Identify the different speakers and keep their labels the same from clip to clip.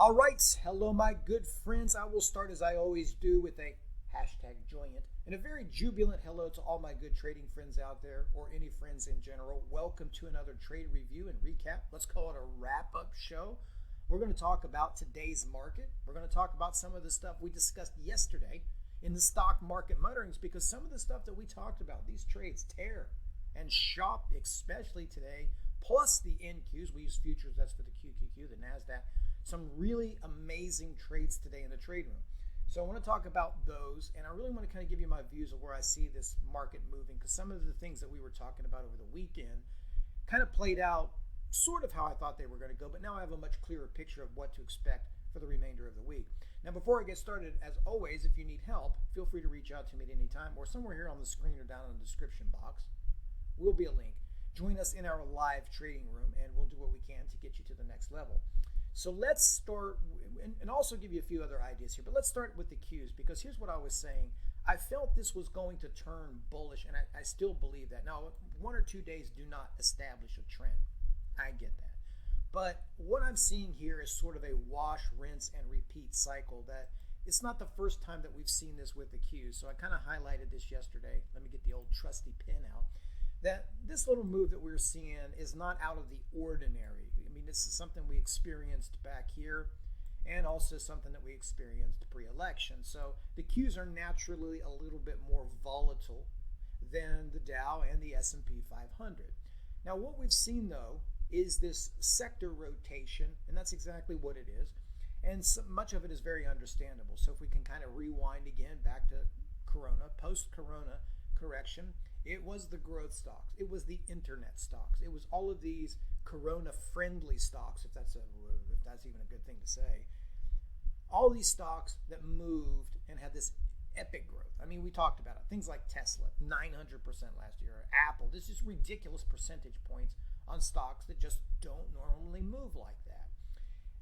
Speaker 1: All right, hello my good friends. I will start as I always do with a hashtag joyant and a very jubilant hello to all my good trading friends out there, or any friends in general. Welcome to another trade review and recap. Let's call it a wrap-up show. We're going to talk about today's market. We're going to talk about some of the stuff we discussed yesterday in the stock market mutterings, because some of the stuff that we talked about, these trades tear and shop, especially today, plus the NQs. We use futures, that's for the QQQ, the NASDAQ. Some really amazing trades today in the trade room. So I want to talk about those, and I really want to kind of give you my views of where I see this market moving, because some of the things that we were talking about over the weekend kind of played out sort of how I thought they were going to go, but now I have a much clearer picture of what to expect for the remainder of the week. Now, before I get started, as always, if you need help, feel free to reach out to me at any time, or somewhere here on the screen or down in the description box will be a link. Join us in our live trading room, and we'll do what we can to get you to the next level. So let's start, and also give you a few other ideas here, but let's start with the Qs, because here's what I was saying. I felt this was going to turn bullish, and I still believe that. Now, 1 or 2 days do not establish a trend. I get that. But what I'm seeing here is sort of a wash, rinse, and repeat cycle that it's not the first time that we've seen this with the Qs. So I kind of highlighted this yesterday. Let me get the old trusty pin out. That this little move that we're seeing is not out of the ordinary. I mean, this is something we experienced back here, and also something that we experienced pre-election. So the Qs are naturally a little bit more volatile than the Dow and the S&P 500. Now, what we've seen, though, is this sector rotation, and that's exactly what it is. And so much of it is very understandable. So if we can kind of rewind again back to Corona, post-Corona correction, it was the growth stocks. It was the internet stocks. It was all of these Corona-friendly stocks, if that's even a good thing to say. All these stocks that moved and had this epic growth. I mean, we talked about it. Things like Tesla, 900% last year. Apple, this is ridiculous percentage points on stocks that just don't normally move like that.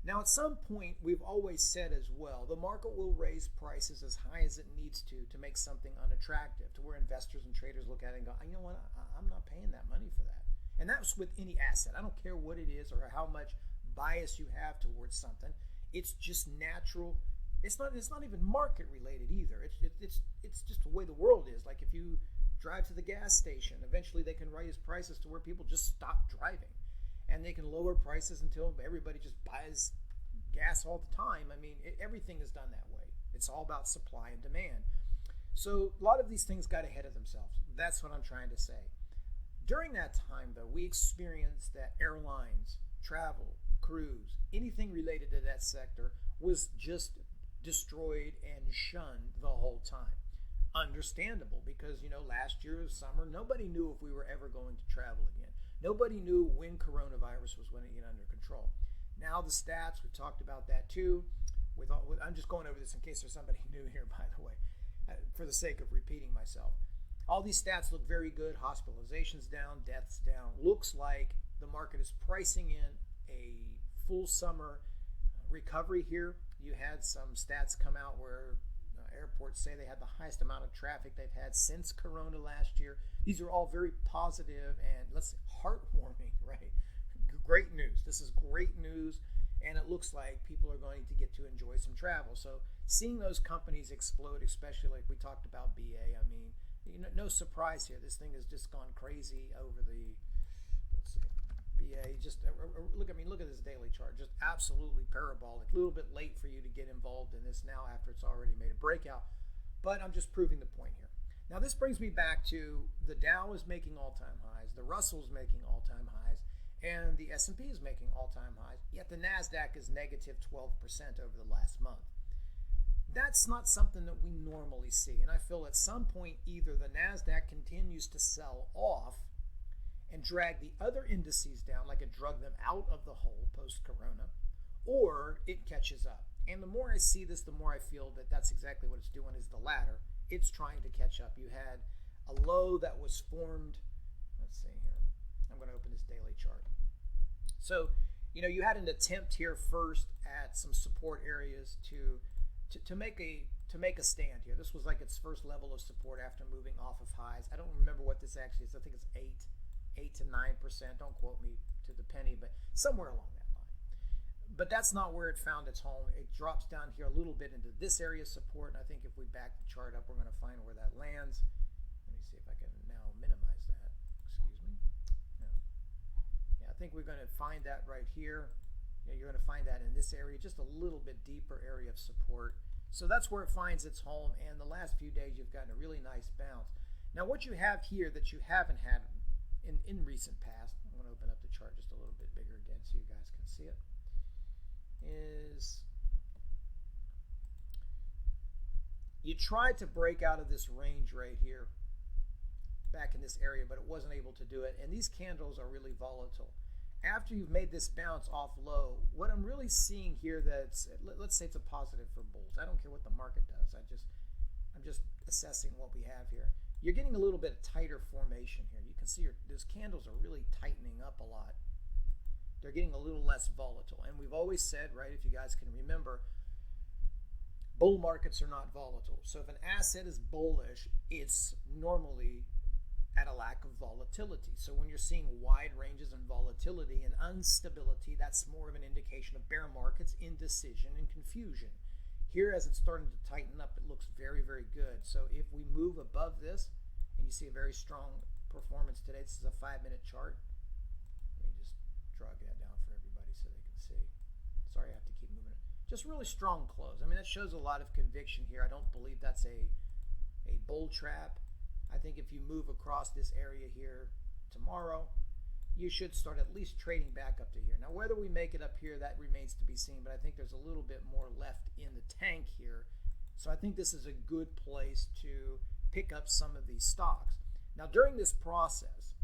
Speaker 1: Now, at some point, we've always said as well, the market will raise prices as high as it needs to make something unattractive, to where investors and traders look at it and go, you know what, I'm not paying that money for that. And that's with any asset. I don't care what it is or how much bias you have towards something. It's just natural. It's not even market related either. It's just the way the world is. Like if you drive to the gas station, eventually they can raise prices to where people just stop driving. And they can lower prices until everybody just buys gas all the time. I mean, everything is done that way. It's all about supply and demand. So a lot of these things got ahead of themselves. That's what I'm trying to say. During that time, though, we experienced that airlines, travel, cruise, anything related to that sector was just destroyed and shunned the whole time. Understandable, because, last year's summer, nobody knew if we were ever going to travel again. Nobody knew when coronavirus was going to get under control. Now the stats, we talked about that too. I'm just going over this in case there's somebody new here, by the way, for the sake of repeating myself. All these stats look very good. Hospitalizations down, deaths down. Looks like the market is pricing in a full summer recovery here. You had some stats come out where airports say they had the highest amount of traffic they've had since Corona last year. These are all very positive and, let's say, heartwarming, right? Great news. This is great news, and it looks like people are going to get to enjoy some travel. So seeing those companies explode, especially like we talked about BA, I mean, no surprise here. This thing has just gone crazy over the, let's see, BA. Just look at this daily chart. Just absolutely parabolic. A little bit late for you to get involved in this now after it's already made a breakout, but I'm just proving the point here. Now this brings me back to the Dow is making all-time highs, the Russell's making all-time highs, and the S&P is making all-time highs, yet the NASDAQ is negative 12% over the last month. That's not something that we normally see, and I feel at some point either the NASDAQ continues to sell off and drag the other indices down like it drug them out of the hole post-Corona, or it catches up. And the more I see this, the more I feel that that's exactly what it's doing, is the latter. It's trying to catch up. You had a low that was formed. Let's see here. I'm going to open this daily chart. So, you had an attempt here first at some support areas to make a stand here. This was like its first level of support after moving off of highs. I don't remember what this actually is. I think it's 8 to 9%. Don't quote me to the penny, but somewhere along that line. But that's not where it found its home. It drops down here a little bit into this area of support, and I think if we back the chart up, we're going to find where that lands. Let me see if I can now minimize that. Excuse me. No. Yeah, I think we're going to find that right here. Yeah, you're going to find that in this area, just a little bit deeper area of support. So that's where it finds its home, and the last few days you've gotten a really nice bounce. Now what you have here that you haven't had in recent past, I'm going to open up the chart just a little bit bigger again so you guys can see it, is you tried to break out of this range right here back in this area, but it wasn't able to do it, and these candles are really volatile. After you've made this bounce off low, what I'm really seeing here, that's, let's say it's a positive for bulls. I don't care what the market does. I'm just assessing what we have here. You're getting a little bit of tighter formation here. You can see those candles are really tightening up a lot. They're getting a little less volatile. And we've always said, right, if you guys can remember, bull markets are not volatile. So if an asset is bullish, it's normally at a lack of volatility. So when you're seeing wide ranges in volatility and instability, that's more of an indication of bear markets, indecision, and confusion. Here, as it's starting to tighten up, it looks very, very good. So if we move above this, and you see a very strong performance today, this is a 5-minute chart. Let me just drag that down for everybody so they can see. Sorry, I have to keep moving it. Just really strong close. I mean, that shows a lot of conviction here. I don't believe that's a bull trap. I think if you move across this area here tomorrow, you should start at least trading back up to here. Now, whether we make it up here, that remains to be seen, but I think there's a little bit more left in the tank here. So I think this is a good place to pick up some of these stocks. Now, during this process,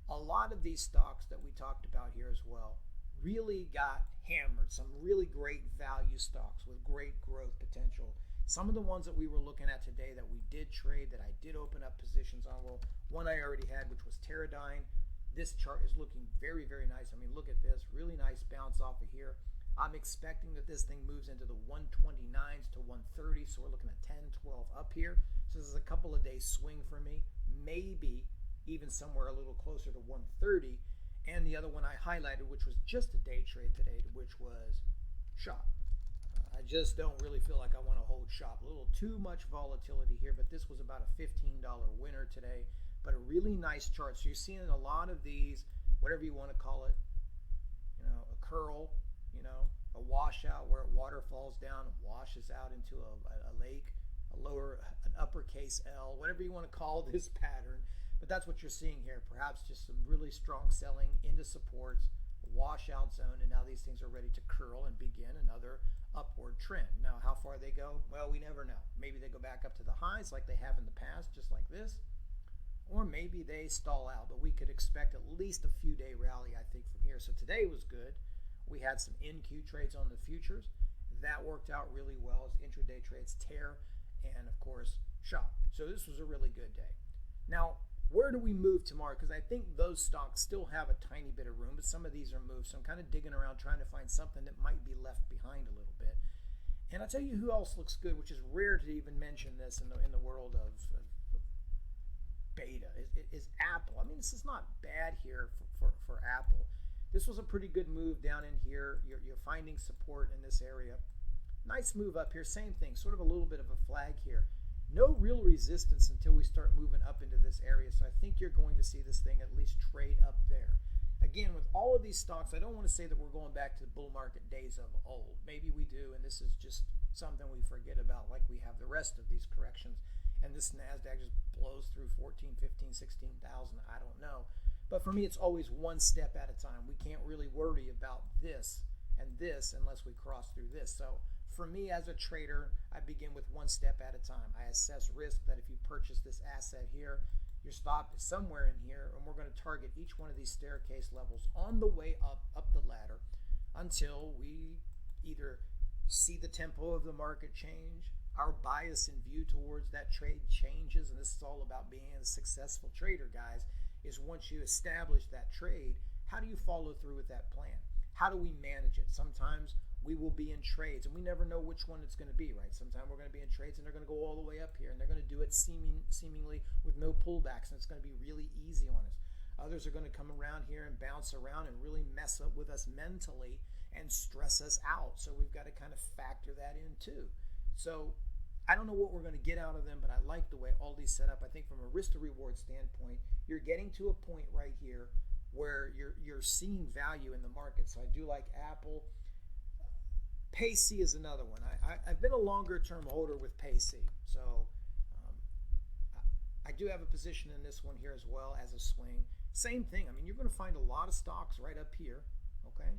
Speaker 1: a lot of these stocks that we talked about here as well really got hammered. Some really great value stocks with great growth potential. Some of the ones that we were looking at today that we did trade, that I did open up positions on, well, one I already had, which was Teradyne. This chart is looking very, very nice. I mean, look at this, really nice bounce off of here. I'm expecting that this thing moves into the 129s to 130, so we're looking at 10, 12 up here. So this is a couple of days swing for me, maybe even somewhere a little closer to 130. And the other one I highlighted, which was just a day trade today, which was SHOP. I just don't really feel like I want to hold SHOP. A little too much volatility here, but this was about a $15 winner today, but a really nice chart. So you're seeing a lot of these, whatever you want to call it, you know, a curl, you know, a washout where water falls down and washes out into a lake, an uppercase L, whatever you want to call this pattern. But that's what you're seeing here. Perhaps just some really strong selling into supports, a washout zone, and now these things are ready to curl and begin another upward trend. Now, how far they go? Well, we never know. Maybe they go back up to the highs like they have in the past, just like this, or maybe they stall out, but we could expect at least a few day rally, I think, from here. So today was good. We had some NQ trades on the futures. That worked out really well as intraday trades, TER, and of course, SHOP. So this was a really good day. Now, where do we move tomorrow? Because I think those stocks still have a tiny bit of room, but some of these are moved. So I'm kind of digging around trying to find something that might be left behind a little bit. And I'll tell you who else looks good, which is rare to even mention this in the world of beta, is Apple. I mean, this is not bad here for Apple. This was a pretty good move down in here. You're finding support in this area. Nice move up here. Same thing, sort of a little bit of a flag here. No real resistance until we start moving up into this area. So I think you're going to see this thing at least trade up there. Again, with all of these stocks, I don't want to say that we're going back to the bull market days of old. Maybe we do, and this is just something we forget about, like we have the rest of these corrections. And this NASDAQ just blows through 14, 15, 16,000. I don't know. But for me, it's always one step at a time. We can't really worry about this and this unless we cross through this. So for me as a trader, I begin with one step at a time. I assess risk that if you purchase this asset here, your stop is somewhere in here, and we're going to target each one of these staircase levels on the way up the ladder until we either see the tempo of the market change, our bias and view towards that trade changes, and this is all about being a successful trader, guys, is once you establish that trade, how do you follow through with that plan? How do we manage it? Sometimes we will be in trades, and we never know which one it's going to be, right? Sometimes we're going to be in trades, and they're going to go all the way up here, and they're going to do it seemingly with no pullbacks, and it's going to be really easy on us. Others are going to come around here and bounce around and really mess up with us mentally, and stress us out. So we've got to kind of factor that in too. So I don't know what we're going to get out of them, but I like the way all these set up. I think from a risk to reward standpoint, you're getting to a point right here where you're seeing value in the market. So I do like Apple. PayC is another one. I've been a longer term holder with PayC. So I do have a position in this one here as well as a swing. Same thing. I mean, you're going to find a lot of stocks right up here, okay?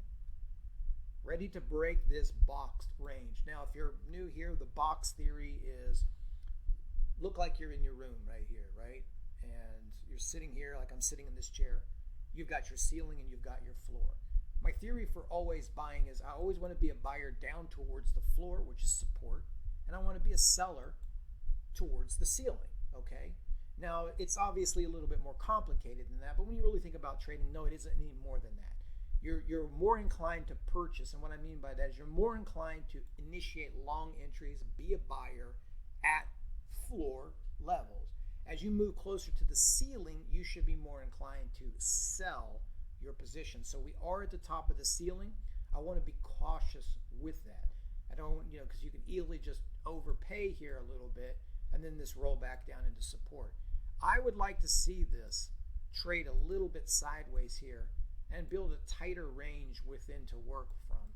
Speaker 1: Ready to break this boxed range. Now, if you're new here, the box theory is look like you're in your room right here, right? And you're sitting here like I'm sitting in this chair. You've got your ceiling and you've got your floor. My theory for always buying is I always want to be a buyer down towards the floor, which is support, and I want to be a seller towards the ceiling, okay? Now, it's obviously a little bit more complicated than that, but when you really think about trading, no, it isn't any more than that. You're more inclined to purchase, and what I mean by that is you're more inclined to initiate long entries, be a buyer at floor levels. As you move closer to the ceiling, you should be more inclined to sell your position. So we are at the top of the ceiling. I want to be cautious with that. I don't, because you can easily just overpay here a little bit and then this roll back down into support. I would like to see this trade a little bit sideways here and build a tighter range within to work from.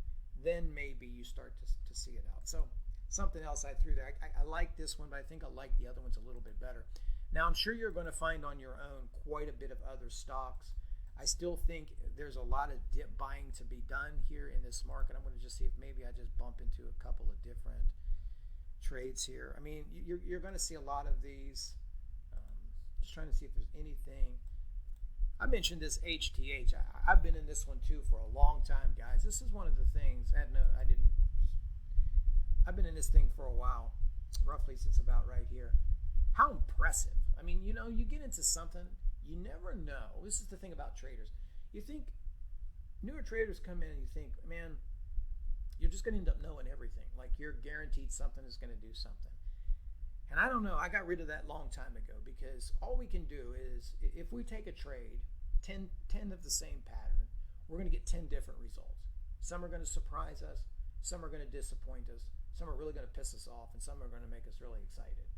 Speaker 1: Then maybe you start to see it out. So something else I threw there. I like this one, but I think I like the other ones a little bit better. Now, I'm sure you're going to find on your own quite a bit of other stocks. I still think there's a lot of dip buying to be done here in this market. I'm going to just see if maybe I just bump into a couple of different trades here. I mean, you're going to see a lot of these. Just trying to see if there's anything. I mentioned this HTH. I've been in this one too for a long time, guys. This is one of the things. I've been in this thing for a while, roughly since about right here. How impressive. I mean, you get into something, you never know. This is the thing about traders. You think, newer traders come in and you think, man, you're just going to end up knowing everything. Like you're guaranteed something is going to do something. And I don't know, I got rid of that long time ago because all we can do is, if we take a trade, 10 of the same pattern, we're going to get 10 different results. Some are going to surprise us, some are going to disappoint us, some are really going to piss us off, and some are going to make us really excited.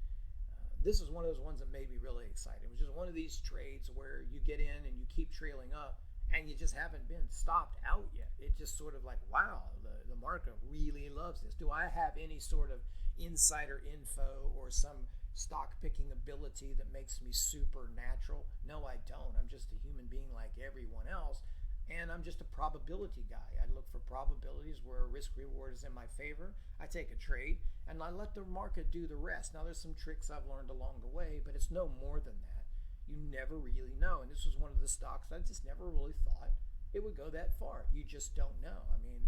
Speaker 1: This is one of those ones that made me really excited. It was just one of these trades where you get in and you keep trailing up and you just haven't been stopped out yet. It's just sort of like, wow, the market really loves this. Do I have any sort of insider info or some stock picking ability that makes me supernatural? No, I don't. I'm just a human being like everyone else, and I'm just a probability guy. I look for probabilities where risk reward is in my favor. I take a trade and I let the market do the rest. Now, there's some tricks I've learned along the way, but it's no more than that. You never really know, and this was one of the stocks I just never really thought it would go that far. You just don't know. I mean,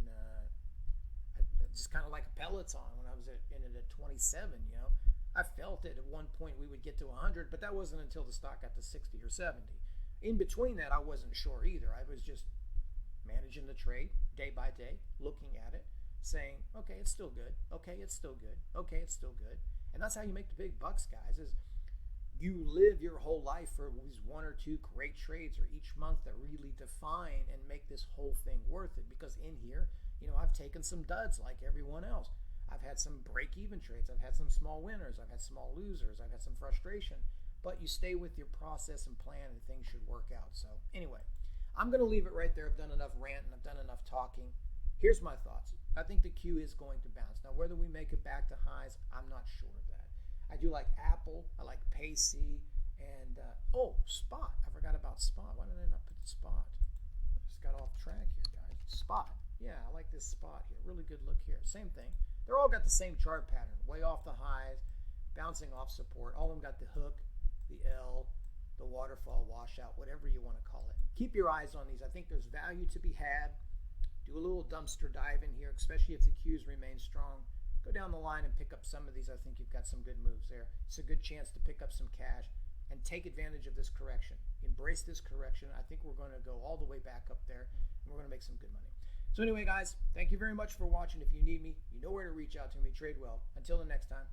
Speaker 1: just kind of like a Peloton when I was in it at 27, I felt it at one point we would get to 100, but that wasn't until the stock got to 60 or 70. In between that, I wasn't sure either. I was just managing the trade day by day, looking at it, saying, okay, it's still good. Okay, it's still good. Okay, it's still good. And that's how you make the big bucks, guys, is you live your whole life for these one or two great trades or each month that really define and make this whole thing worth it. Because in here, I've taken some duds like everyone else. I've had some break-even trades. I've had some small winners. I've had small losers. I've had some frustration. But you stay with your process and plan and things should work out. So anyway, I'm going to leave it right there. I've done enough ranting. I've done enough talking. Here's my thoughts. I think the Q is going to bounce. Now, whether we make it back to highs, I'm not sure of that. I do like Apple. I like PayC. And, Spot. I forgot about Spot. Why did I not put Spot? I just got off track here, guys. Spot. Yeah, I like this spot here. Really good look here. Same thing. They're all got the same chart pattern. Way off the highs, bouncing off support. All of them got the hook, the L, the waterfall, washout, whatever you want to call it. Keep your eyes on these. I think there's value to be had. Do a little dumpster dive in here, especially if the Qs remain strong. Go down the line and pick up some of these. I think you've got some good moves there. It's a good chance to pick up some cash and take advantage of this correction. Embrace this correction. I think we're going to go all the way back up there, and we're going to make some good money. So anyway, guys, thank you very much for watching. If you need me, you know where to reach out to me. Trade well. Until the next time.